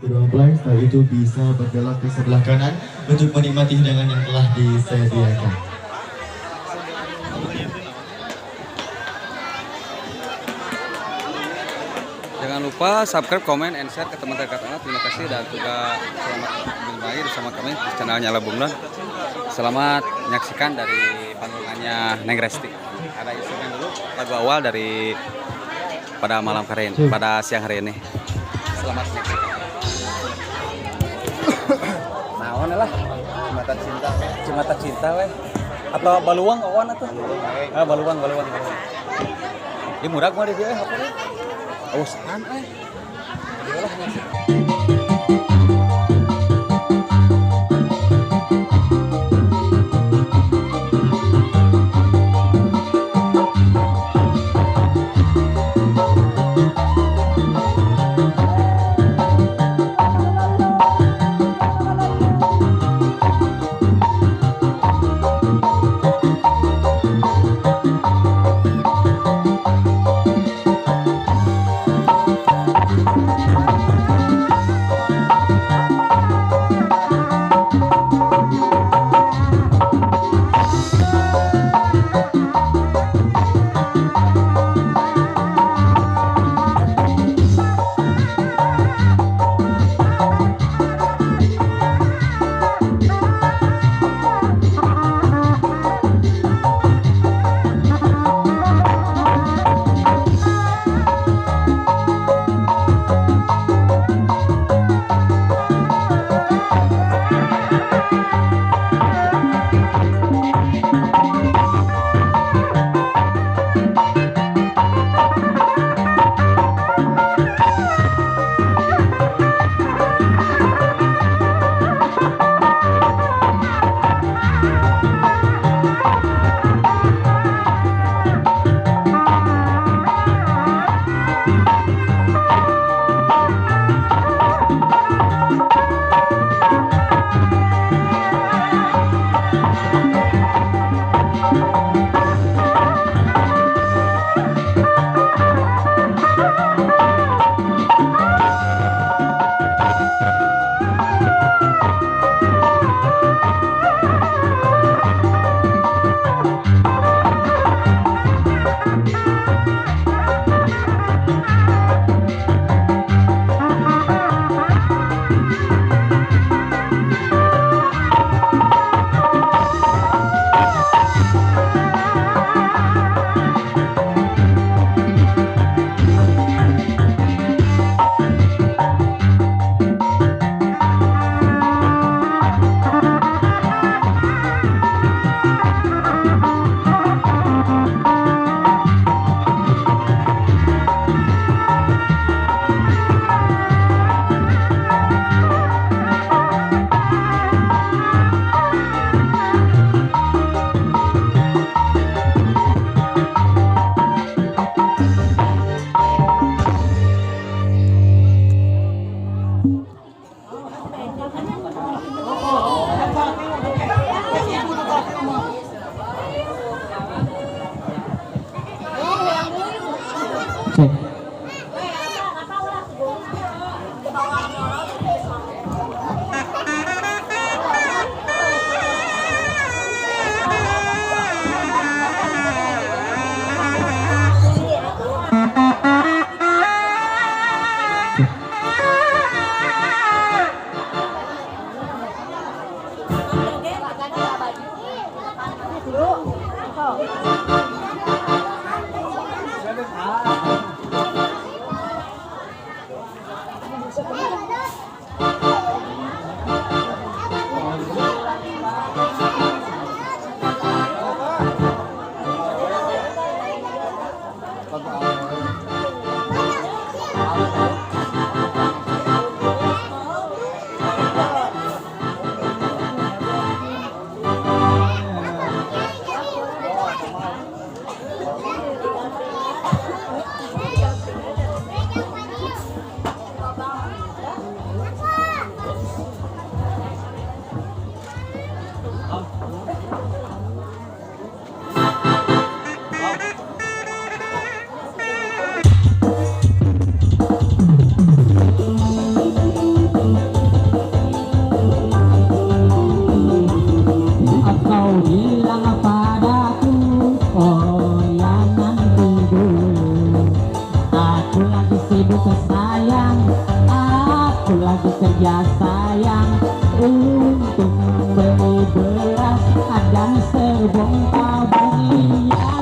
Kedua mempelai setelah itu bisa berbelok ke sebelah kanan untuk menikmati hidangan yang telah disediakan. Jangan lupa subscribe, comment, and share ke teman terdekat Anda. Terima kasih dan juga selamat kembali bersama kami di channel Nyala Bunglon. Selamat menyaksikan dari panggungnya Neng Resti. Ada instrumen dulu lagu awal dari pada malam hari ini, pada siang hari ini. Selamat menyaksikan. Naon lah, Cimata cinta weh. Atau baluang kawan atuh. Baluang. Di murag mah di dia apa nih? Usahan Yalah sayang untuk beli beras dan sebongkah beli